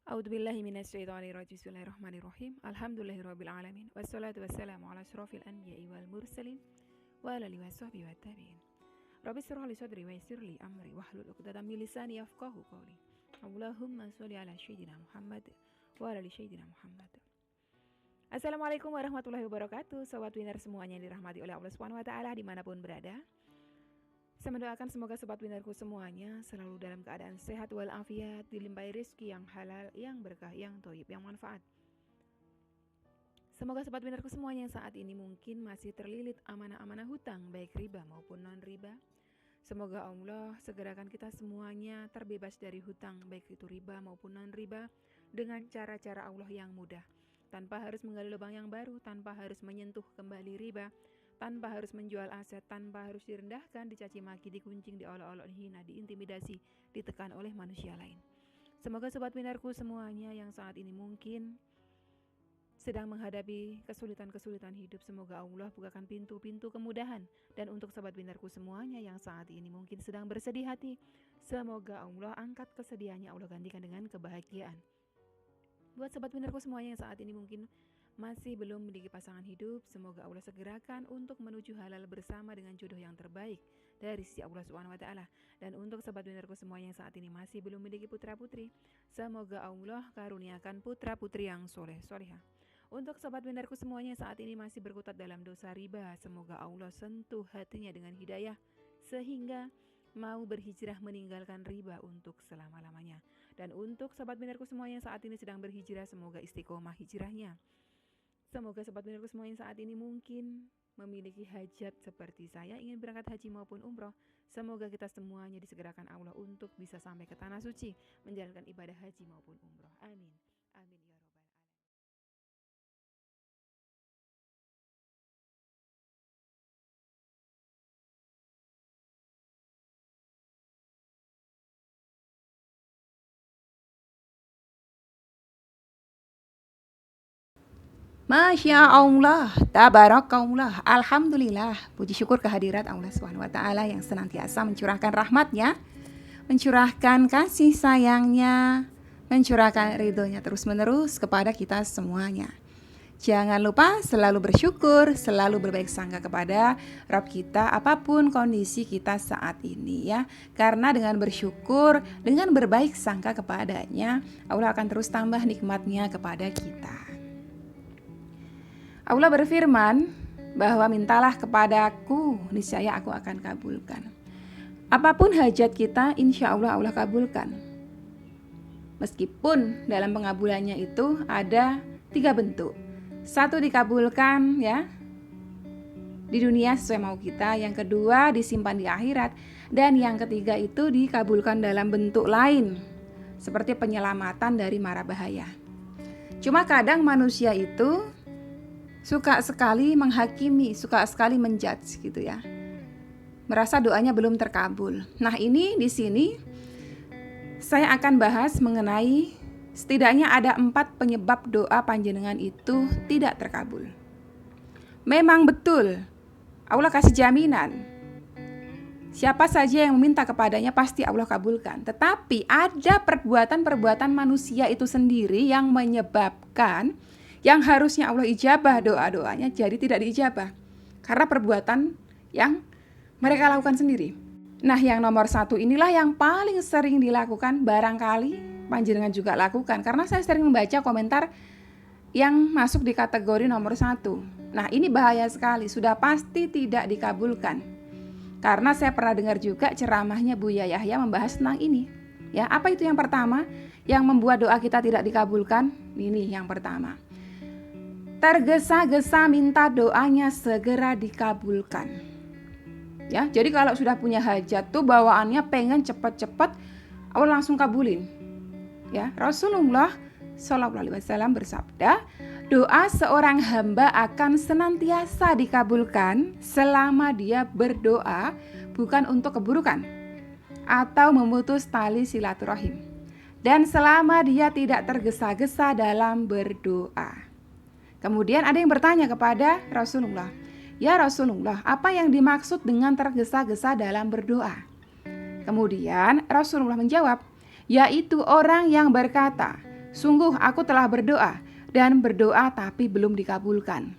A'udzubillahi minasyaitonirrajim. Bismillahirrahmanirrahim. Alhamdulillahirabbil alamin. Wassalatu wassalamu ala asyrofil anbiya'i wal mursalin wa ala alihi washabbihi wattabi'in. Rabbi shrah li sadri wa yassir li amri wahlul 'uqdatam min lisani yafqahu qawli. Allahumma shalli ala sayyidina Muhammad wa ala ali sayyidina Muhammad. Assalamualaikum warahmatullahi wabarakatuh. Sobat Winner semuanya yang dirahmati oleh Allah Subhanahu wa taala dimanapun berada. Saya mendoakan semoga sobat winnerku semuanya selalu dalam keadaan sehat walafiat, dilimpahi rezeki yang halal, yang berkah, yang thayyib, yang manfaat. Semoga sobat winnerku semuanya yang saat ini mungkin masih terlilit amanah-amanah hutang, baik riba maupun non-riba. Semoga Allah segerakan kita semuanya terbebas dari hutang, baik itu riba maupun non-riba, dengan cara-cara Allah yang mudah. Tanpa harus menggali lubang yang baru, tanpa harus menyentuh kembali riba, tanpa harus menjual aset, tanpa harus direndahkan, dicaci maki, dikuncing, diolok-olok, dihina, diintimidasi, ditekan oleh manusia lain. Semoga sobat winnerku semuanya yang saat ini mungkin sedang menghadapi kesulitan-kesulitan hidup, semoga Allah bukakan pintu-pintu kemudahan. Dan untuk sobat winnerku semuanya yang saat ini mungkin sedang bersedih hati, semoga Allah angkat kesedihannya, Allah gantikan dengan kebahagiaan. Buat sobat winnerku semuanya yang saat ini mungkin masih belum memiliki pasangan hidup, semoga Allah segerakan untuk menuju halal bersama dengan jodoh yang terbaik dari sisi Allah Subhanahu wa taala. Dan untuk sobat winnerku semuanya yang saat ini masih belum memiliki putra-putri, semoga Allah karuniakan putra-putri yang soleh-solehah. Untuk sobat winnerku semuanya yang saat ini masih berkutat dalam dosa riba, semoga Allah sentuh hatinya dengan hidayah sehingga mau berhijrah meninggalkan riba untuk selama-lamanya. Dan untuk sobat winnerku semuanya yang saat ini sedang berhijrah, semoga istiqomah hijrahnya. Semoga sobat winnerku semuanya saat ini mungkin memiliki hajat seperti saya, ingin berangkat haji maupun umroh. Semoga kita semuanya disegerakan Allah untuk bisa sampai ke tanah suci, menjalankan ibadah haji maupun umroh. Amin. Amin ya robbal alamin. Masya Allah, tabarakallah, alhamdulillah, puji syukur kehadirat Allah Subhanahu wa taala yang senantiasa mencurahkan rahmatnya, mencurahkan kasih sayangnya, mencurahkan ridhonya terus-menerus kepada kita semuanya. Jangan lupa selalu bersyukur, selalu berbaik sangka kepada Rabb kita apapun kondisi kita saat ini ya. Karena dengan bersyukur, dengan berbaik sangka kepadanya, Allah akan terus tambah nikmatnya kepada kita. Allah berfirman bahwa mintalah kepadaku, niscaya aku akan kabulkan. Apapun hajat kita, insya Allah Allah kabulkan. Meskipun dalam pengabulannya itu ada 3 bentuk. 1 dikabulkan ya di dunia sesuai mau kita, yang kedua disimpan di akhirat, dan yang ketiga itu dikabulkan dalam bentuk lain seperti penyelamatan dari mara bahaya. Cuma kadang manusia itu suka sekali menghakimi, suka sekali menjudge gitu ya. Merasa doanya belum terkabul. Nah, ini di sini saya akan bahas mengenai setidaknya ada 4 penyebab doa panjenengan itu tidak terkabul. Memang betul Allah kasih jaminan, siapa saja yang meminta kepadanya pasti Allah kabulkan. Tetapi ada perbuatan-perbuatan manusia itu sendiri yang menyebabkan yang harusnya Allah ijabah doa-doanya jadi tidak diijabah karena perbuatan yang mereka lakukan sendiri. Nah, yang nomor 1 inilah yang paling sering dilakukan, barangkali panjenengan juga lakukan, karena saya sering membaca komentar yang masuk di kategori nomor 1. Nah, ini bahaya sekali, sudah pasti tidak dikabulkan. Karena saya pernah dengar juga ceramahnya Buya Yahya membahas tentang ini. Ya, apa itu yang pertama yang membuat doa kita tidak dikabulkan? Ini yang pertama. Tergesa-gesa minta doanya segera dikabulkan. Ya, jadi kalau sudah punya hajat tuh bawaannya pengen cepet-cepet Allah langsung kabulin. Ya, Rasulullah Shallallahu alaihi wasallam bersabda, doa seorang hamba akan senantiasa dikabulkan selama dia berdoa bukan untuk keburukan atau memutus tali silaturahim, dan selama dia tidak tergesa-gesa dalam berdoa. Kemudian ada yang bertanya kepada Rasulullah, ya Rasulullah, apa yang dimaksud dengan tergesa-gesa dalam berdoa? Kemudian Rasulullah menjawab, yaitu orang yang berkata, Sungguh aku telah berdoa dan berdoa tapi belum dikabulkan.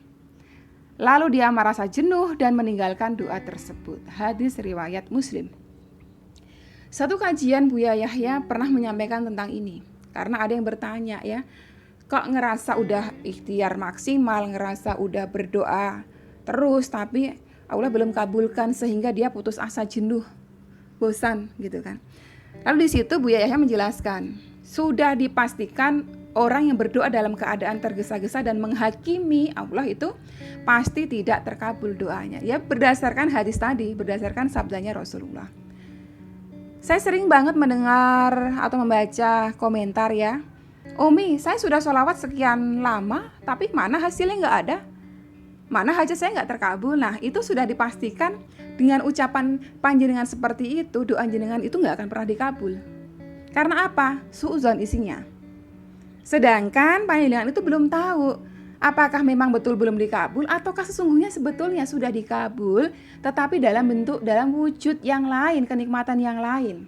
Lalu dia merasa jenuh dan meninggalkan doa tersebut. Hadis riwayat Muslim. Satu kajian Buya Yahya pernah menyampaikan tentang ini. Karena ada yang bertanya ya, kok ngerasa udah ikhtiar maksimal, ngerasa udah berdoa terus tapi Allah belum kabulkan sehingga dia putus asa, jenuh, bosan gitu kan. Lalu di situ Buya Yahya menjelaskan, sudah dipastikan orang yang berdoa dalam keadaan tergesa-gesa dan menghakimi Allah itu pasti tidak terkabul doanya. Ya berdasarkan hadis tadi, berdasarkan sabdanya Rasulullah. Saya sering banget mendengar atau membaca komentar ya, Umi saya sudah sholawat sekian lama tapi mana hasilnya nggak ada, mana hajat saya nggak terkabul. Nah itu sudah dipastikan dengan ucapan panjenengan seperti itu, doa jenengan itu nggak akan pernah dikabul. Karena apa? Suudzon isinya. Sedangkan panjenengan itu belum tahu apakah memang betul belum dikabul ataukah sesungguhnya sebetulnya sudah dikabul, tetapi dalam bentuk, dalam wujud yang lain, kenikmatan yang lain.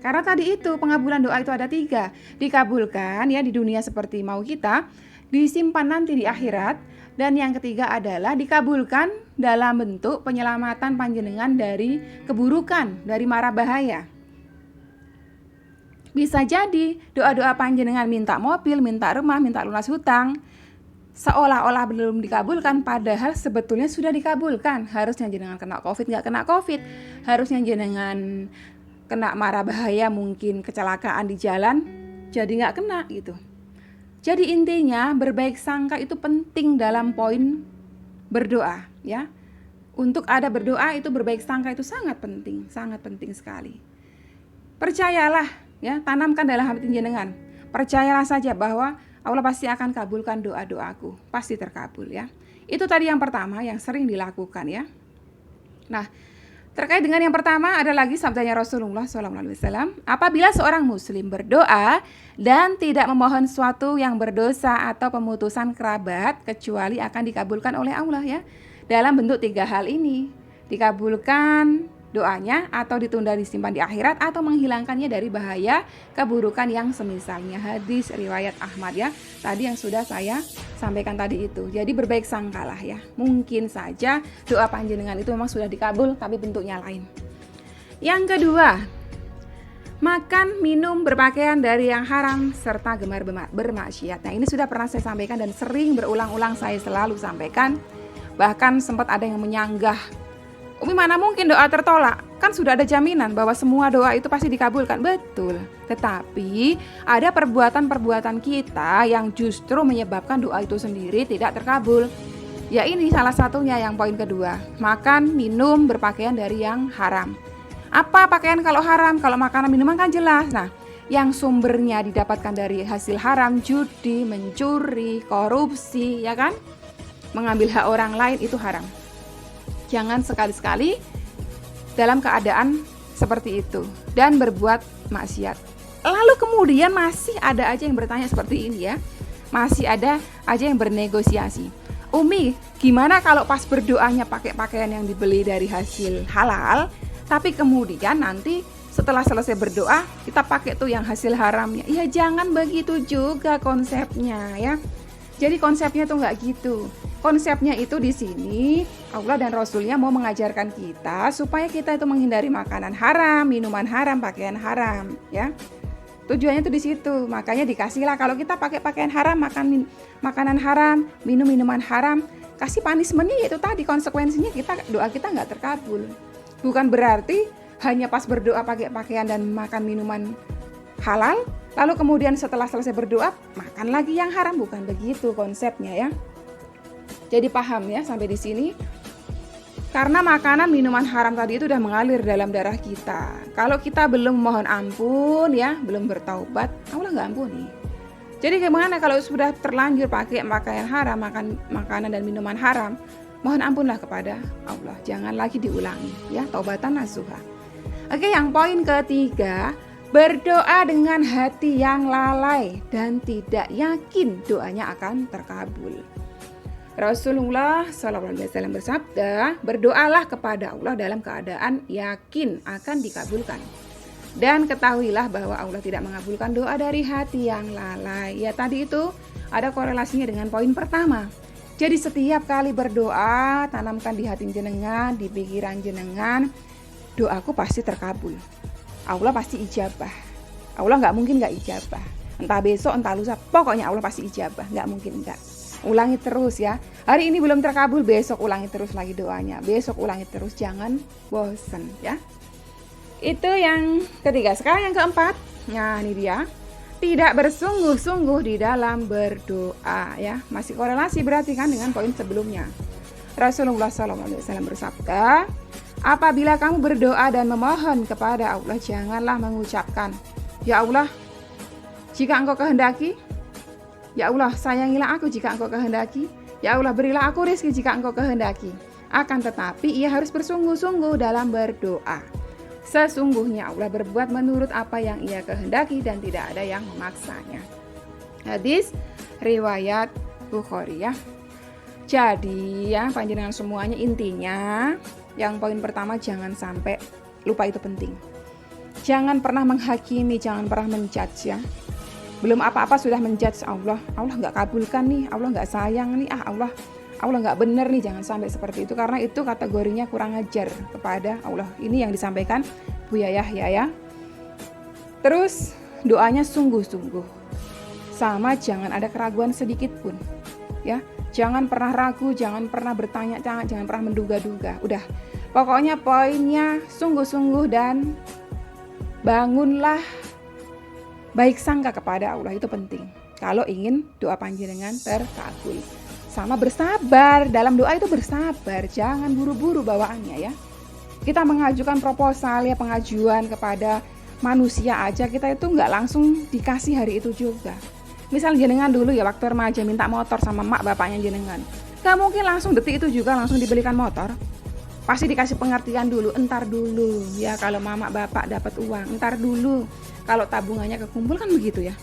Karena tadi itu pengabulan doa itu ada 3, dikabulkan ya di dunia seperti mau kita, disimpan nanti di akhirat. Dan yang ketiga adalah dikabulkan dalam bentuk penyelamatan panjenengan dari keburukan, dari mara bahaya. Bisa jadi doa-doa panjenengan minta mobil, minta rumah, minta lunas hutang, seolah-olah belum dikabulkan padahal sebetulnya sudah dikabulkan. Harusnya jenengan kena covid, nggak kena covid. Harusnya jenengan kena mara bahaya, mungkin kecelakaan di jalan, jadi nggak kena gitu. Jadi intinya berbaik sangka itu penting dalam poin berdoa ya. Untuk ada berdoa itu berbaik sangka itu sangat penting sekali. Percayalah ya, tanamkan dalam hati jenengan. Percayalah saja bahwa Allah pasti akan kabulkan doa-doaku, pasti terkabul ya. Itu tadi yang pertama yang sering dilakukan ya. Nah, terkait dengan yang pertama ada lagi sabdanya Rasulullah SAW, apabila seorang muslim berdoa dan tidak memohon sesuatu yang berdosa atau pemutusan kerabat kecuali akan dikabulkan oleh Allah ya. Dalam bentuk 3 hal ini, dikabulkan doanya atau ditunda disimpan di akhirat atau menghilangkannya dari bahaya keburukan yang semisalnya. Hadis riwayat Ahmad ya. Tadi yang sudah saya sampaikan tadi itu. Jadi berbaik sangkalah ya. Mungkin saja doa panjenengan itu memang sudah dikabul tapi bentuknya lain. Yang kedua, makan, minum, berpakaian dari yang haram serta gemar bermaksiat. Nah, ini sudah pernah saya sampaikan dan sering berulang-ulang saya selalu sampaikan. Bahkan sempat ada yang menyanggah, Umi mana mungkin doa tertolak? Kan sudah ada jaminan bahwa semua doa itu pasti dikabulkan. Betul. Tetapi ada perbuatan-perbuatan kita yang justru menyebabkan doa itu sendiri tidak terkabul. Ya ini salah satunya yang poin kedua. Makan, minum, berpakaian dari yang haram. Apa pakaian kalau haram? Kalau makanan, minuman kan jelas. Nah, yang sumbernya didapatkan dari hasil haram, judi, mencuri, korupsi, ya kan? Mengambil hak orang lain itu haram. Jangan sekali-sekali dalam keadaan seperti itu dan berbuat maksiat. Lalu kemudian masih ada aja yang bertanya seperti ini ya. Masih ada aja yang bernegosiasi. Umi, gimana kalau pas berdoanya pakai pakaian yang dibeli dari hasil halal, tapi kemudian nanti setelah selesai berdoa kita pakai tuh yang hasil haramnya. Ya jangan begitu juga konsepnya ya. Jadi konsepnya tuh nggak gitu. Konsepnya itu di sini Allah dan Rasulnya mau mengajarkan kita supaya kita itu menghindari makanan haram, minuman haram, pakaian haram, ya. Tujuannya itu di situ. Makanya dikasihlah kalau kita pakai pakaian haram, makan makanan haram, minum minuman haram, kasih punishment-nya yaitu tadi konsekuensinya doa kita nggak terkabul. Bukan berarti hanya pas berdoa pakai pakaian dan makan minuman halal, lalu kemudian setelah selesai berdoa makan lagi yang haram, bukan begitu konsepnya ya. Jadi paham ya sampai di sini. Karena makanan minuman haram tadi itu udah mengalir dalam darah kita. Kalau kita belum mohon ampun ya, belum bertaubat, Allah nggak ampuni. Jadi gimana kalau sudah terlanjur pakai pakaian haram, makan makanan dan minuman haram, mohon ampunlah kepada Allah. Jangan lagi diulangi ya, taubatan nasuha. Oke, yang poin ketiga, berdoa dengan hati yang lalai dan tidak yakin doanya akan terkabul. Rasulullah SAW bersabda, berdoalah kepada Allah dalam keadaan yakin akan dikabulkan. Dan ketahuilah bahwa Allah tidak mengabulkan doa dari hati yang lalai. Ya, tadi itu ada korelasinya dengan poin pertama. Jadi setiap kali berdoa, tanamkan di hati jenengan, di pikiran jenengan, doaku pasti terkabul. Allah pasti ijabah. Allah nggak mungkin nggak ijabah. Entah besok, entah lusa, pokoknya Allah pasti ijabah. Nggak mungkin nggak. Ulangi terus ya. Hari ini belum terkabul, besok ulangi terus lagi doanya. Besok ulangi terus, jangan bosen ya. Itu yang ketiga. Sekarang yang keempat. Nah, ini dia. Tidak bersungguh-sungguh di dalam berdoa ya. Masih korelasi berarti kan dengan poin sebelumnya. Rasulullah SAW bersabda, apabila kamu berdoa dan memohon kepada Allah, janganlah mengucapkan, ya Allah, jika Engkau kehendaki, ya Allah, sayangilah aku jika Engkau kehendaki, ya Allah, berilah aku rezeki jika Engkau kehendaki. Akan tetapi ia harus bersungguh-sungguh dalam berdoa. Sesungguhnya Allah berbuat menurut apa yang ia kehendaki dan tidak ada yang memaksanya. Hadis riwayat Bukhari ya. Jadi ya panjenengan semuanya, intinya yang poin pertama, jangan sampai lupa, itu penting. Jangan pernah menghakimi, jangan pernah menjudge ya. Belum apa-apa sudah menjudge Allah. Allah nggak kabulkan nih, Allah nggak sayang nih, Allah nggak bener nih. Jangan sampai seperti itu, karena itu kategorinya kurang ajar kepada Allah. Ini yang disampaikan Buya Yahya ya. Terus doanya sungguh-sungguh, sama jangan ada keraguan sedikit pun ya. Jangan pernah ragu, jangan pernah bertanya, jangan pernah menduga-duga. Udah, pokoknya poinnya sungguh-sungguh dan bangunlah baik sangka kepada Allah, itu penting kalau ingin doa panjenengan terkabul. Sama bersabar, dalam doa itu bersabar, jangan buru-buru bawaannya ya. Kita mengajukan proposal ya, pengajuan kepada manusia aja, kita itu nggak langsung dikasih hari itu juga. Misal jenengan dulu ya waktu remaja minta motor sama mak bapaknya jenengan, nggak mungkin langsung detik itu juga langsung dibelikan motor. Pasti dikasih pengertian dulu, entar dulu ya, kalau mama bapak dapat uang, entar dulu kalau tabungannya kekumpul, kan begitu ya.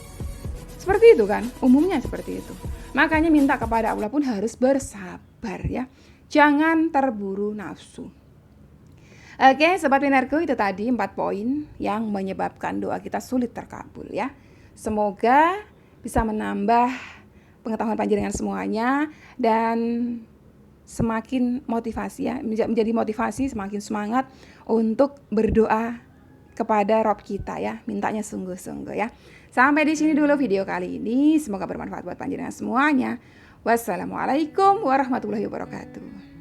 Seperti itu kan, umumnya seperti itu. Makanya minta kepada Allah pun harus bersabar ya. Jangan terburu nafsu. Oke, sobat winarku, itu tadi 4 poin yang menyebabkan doa kita sulit terkabul ya. Semoga bisa menambah pengetahuan panjenengan semuanya dan semakin motivasi ya, menjadi motivasi, semakin semangat untuk berdoa kepada Rob kita ya, mintanya sungguh-sungguh ya. Sampai di sini dulu video kali ini, semoga bermanfaat buat panjenengan semuanya. Wassalamualaikum warahmatullahi wabarakatuh.